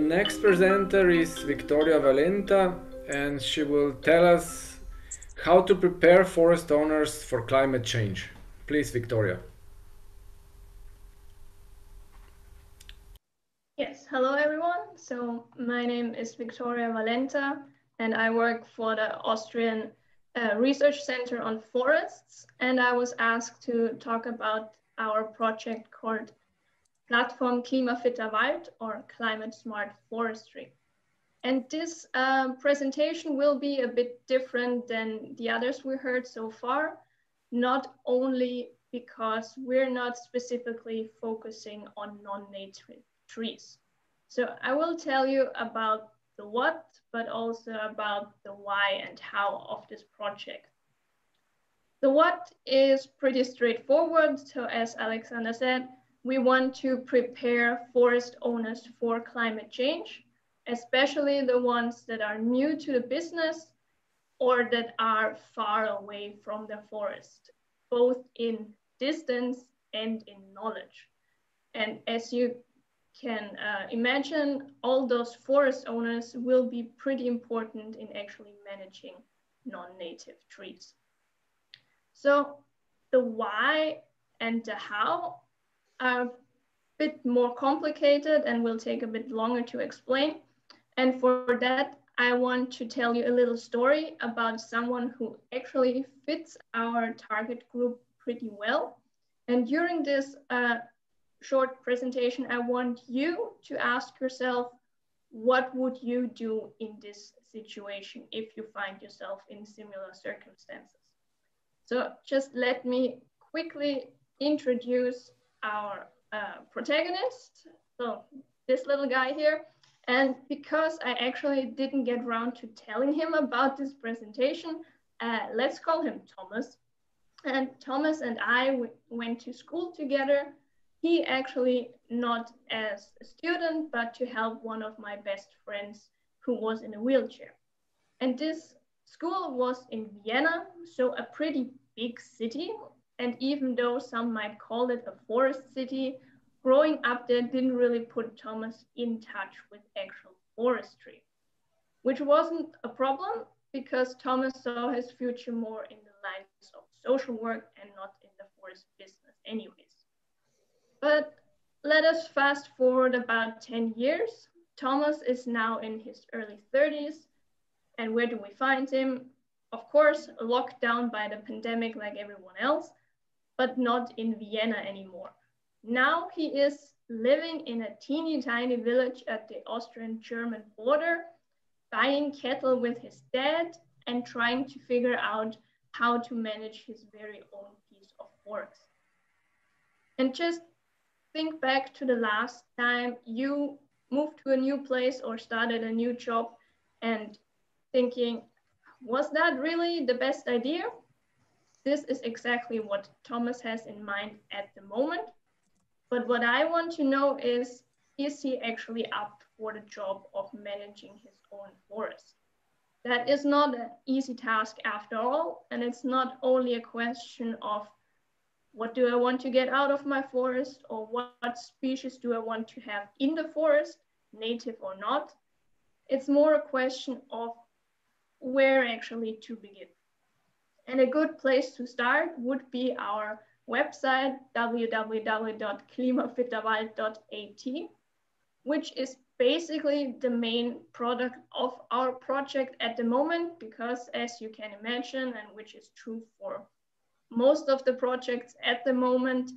Next presenter is Viktoria Valenta, and she will tell us how to prepare forest owners for climate change. Please, Viktoria. Yes, hello everyone. So my name is Viktoria Valenta, and I work for the Austrian Research Centre on Forests. And I was asked to talk about our project called Plattform klimafitter Wald, or Climate Smart Forestry. And this presentation will be a bit different than the others we heard so far, not only because we're not specifically focusing on non-native trees. So I will tell you about the what, but also about the why and how of this project. The what is pretty straightforward. So as Alexander said, we want to prepare forest owners for climate change, especially the ones that are new to the business or that are far away from the forest, both in distance and in knowledge. And as you can imagine, all those forest owners will be pretty important in actually managing non-native trees. So the why and the how are a bit more complicated and will take a bit longer to explain. And for that, I want to tell you a little story about someone who actually fits our target group pretty well. And during this short presentation, I want you to ask yourself, what would you do in this situation if you find yourself in similar circumstances? So just let me quickly introduce our protagonist. So this little guy here. And because I actually didn't get around to telling him about this presentation, let's call him Thomas. And Thomas and I went to school together. He actually not as a student, but to help one of my best friends who was in a wheelchair. And this school was in Vienna, so a pretty big city. And even though some might call it a forest city, growing up there didn't really put Thomas in touch with actual forestry, which wasn't a problem because Thomas saw his future more in the lines of social work and not in the forest business anyways. But let us fast forward about 10 years. Thomas is now in his early 30s. And where do we find him? Of course, locked down by the pandemic like everyone else, but not in Vienna anymore. Now he is living in a teeny tiny village at the Austrian-German border, buying cattle with his dad and trying to figure out how to manage his very own piece of forest. And just think back to the last time you moved to a new place or started a new job and thinking, was that really the best idea? This is exactly what Thomas has in mind at the moment. But what I want to know is he actually up for the job of managing his own forest? That is not an easy task after all. And it's not only a question of what do I want to get out of my forest, or what species do I want to have in the forest, native or not. It's more a question of where actually to begin. And a good place to start would be our website, www.klimafitterwald.at, which is basically the main product of our project at the moment, because as you can imagine, and which is true for most of the projects at the moment,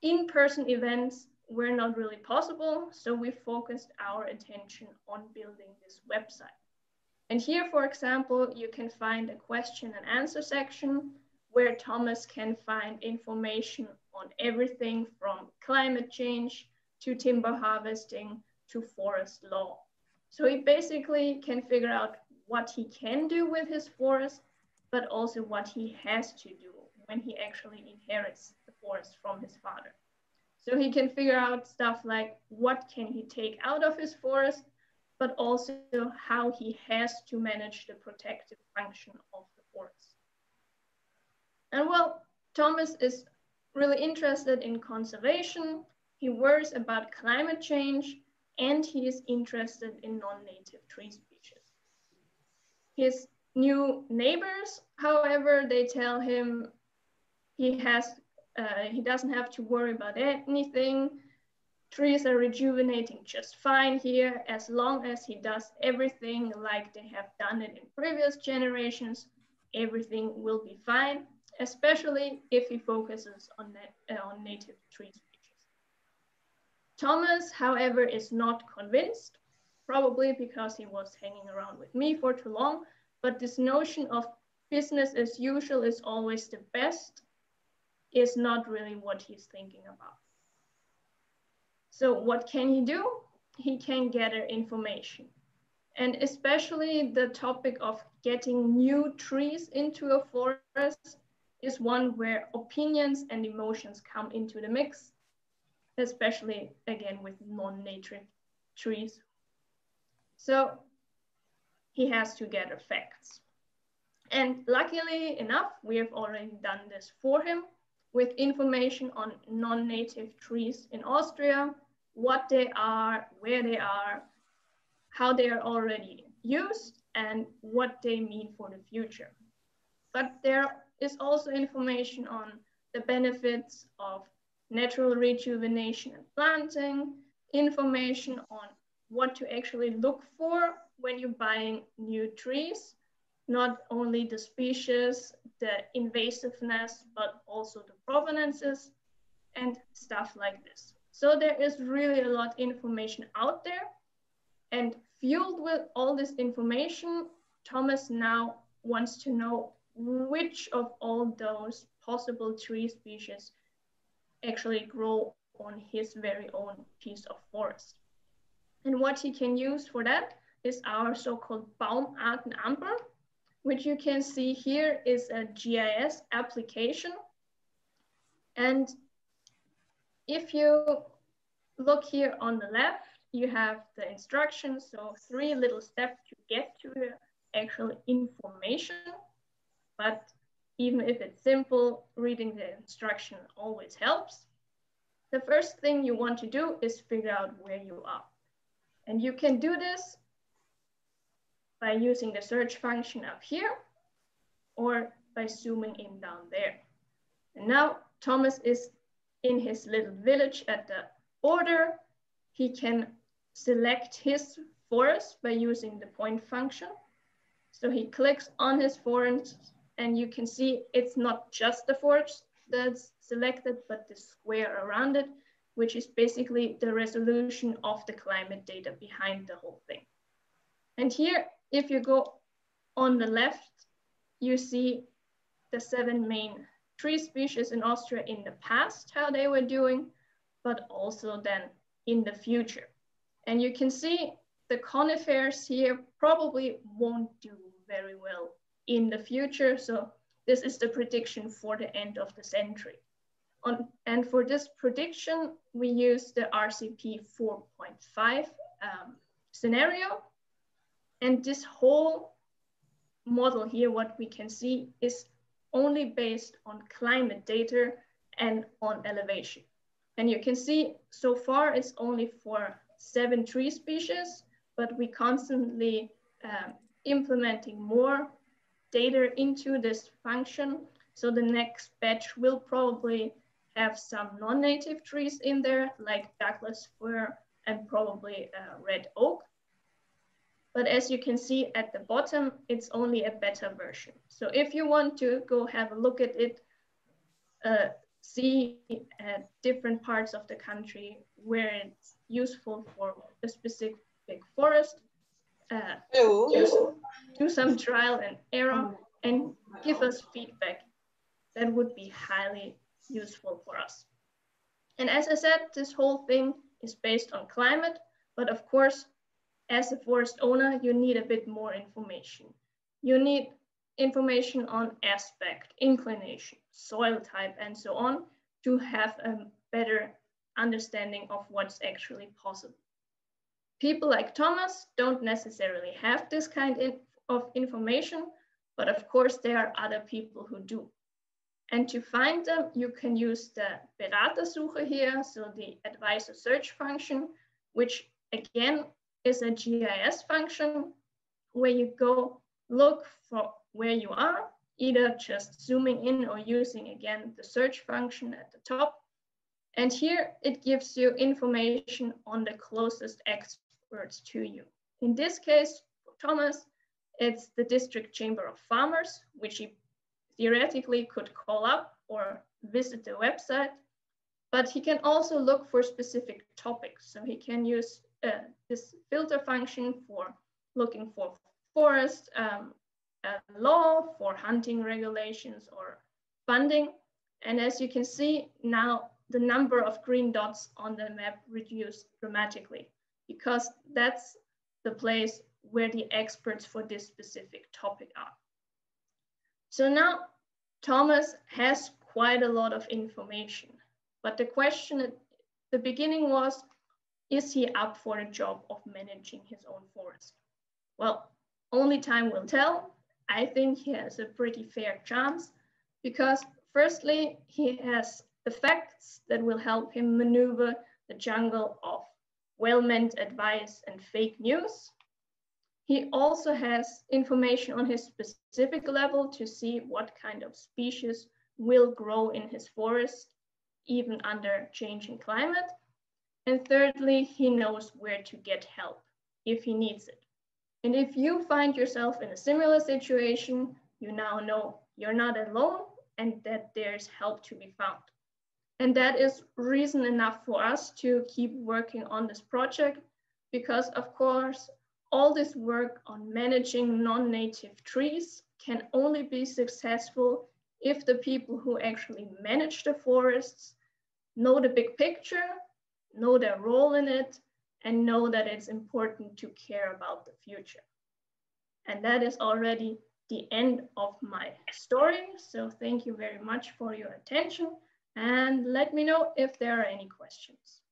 in-person events were not really possible. So we focused our attention on building this website. And here, for example, you can find a question and answer section where Thomas can find information on everything from climate change to timber harvesting to forest law. So he basically can figure out what he can do with his forest, but also what he has to do when he actually inherits the forest from his father. So he can figure out stuff like what can he take out of his forest, but also how he has to manage the protective function of the forests. And well, Thomas is really interested in conservation. He worries about climate change, and he is interested in non-native tree species. His new neighbors, however, they tell him he doesn't have to worry about anything. Trees are rejuvenating just fine here as long as he does everything like they have done it in previous generations. Everything will be fine, especially if he focuses on native tree species. Thomas, however, is not convinced, probably because he was hanging around with me for too long, but this notion of business as usual is always the best is not really what he's thinking about. So what can he do? He can gather information. And especially the topic of getting new trees into a forest is one where opinions and emotions come into the mix, especially again with non-native trees. So he has to gather facts. And luckily enough, we have already done this for him with information on non-native trees in Austria, what they are, where they are, how they are already used, and what they mean for the future. But there is also information on the benefits of natural rejuvenation and planting, information on what to actually look for when you're buying new trees, not only the species, the invasiveness, but also the provenances and stuff like this. So there is really a lot of information out there, and fueled with all this information, Thomas now wants to know which of all those possible tree species actually grow on his very own piece of forest. And what he can use for that is our so-called Baumartenampel, which you can see here is a GIS application. And if you look here on the left, you have the instructions, so 3 little steps to get to the actual information. But even if it's simple, reading the instruction always helps. The first thing you want to do is figure out where you are. And you can do this by using the search function up here or by zooming in down there. And now Thomas is in his little village at the border. He can select his forest by using the point function. So he clicks on his forest and you can see it's not just the forest that's selected, but the square around it, which is basically the resolution of the climate data behind the whole thing. And here, if you go on the left, you see the 7 main tree species in Austria in the past, how they were doing, but also then in the future. And you can see the conifers here probably won't do very well in the future. So this is the prediction for the end of the century. And for this prediction, we use the RCP 4.5 scenario. And this whole model here, what we can see is only based on climate data and on elevation. And you can see so far it's only for 7 tree species, but we constantly implementing more data into this function. So the next batch will probably have some non-native trees in there, like Douglas fir and probably red oak. But as you can see at the bottom, it's only a beta version. So if you want to go have a look at it, see at different parts of the country where it's useful for a specific forest, do some trial and error and give us feedback. That would be highly useful for us. And as I said, this whole thing is based on climate, but of course, as a forest owner, you need a bit more information. You need information on aspect, inclination, soil type, and so on to have a better understanding of what's actually possible. People like Thomas don't necessarily have this kind of information, But of course, there are other people who do. And to find them, you can use the Beratersuche here, so the advisor search function, which again is a GIS function where you go look for where you are, either just zooming in or using again the search function at the top. And here it gives you information on the closest experts to you. In this case, for Thomas, it's the District Chamber of Farmers, which he theoretically could call up or visit the website, but he can also look for specific topics. So he can use this filter function for looking for forest law, for hunting regulations or funding. And as you can see now, the number of green dots on the map reduced dramatically because that's the place where the experts for this specific topic are. So now Thomas has quite a lot of information, but the question at the beginning was, is he up for the job of managing his own forest? Well, only time will tell. I think he has a pretty fair chance because firstly, he has the facts that will help him maneuver the jungle of well-meant advice and fake news. He also has information on his specific level to see what kind of species will grow in his forest, even under changing climate. And thirdly, he knows where to get help if he needs it. And if you find yourself in a similar situation, you now know you're not alone and that there's help to be found. And that is reason enough for us to keep working on this project because, of course, all this work on managing non-native trees can only be successful if the people who actually manage the forests know the big picture, know their role in it, and know that it's important to care about the future. And that is already the end of my story. So thank you very much for your attention and let me know if there are any questions.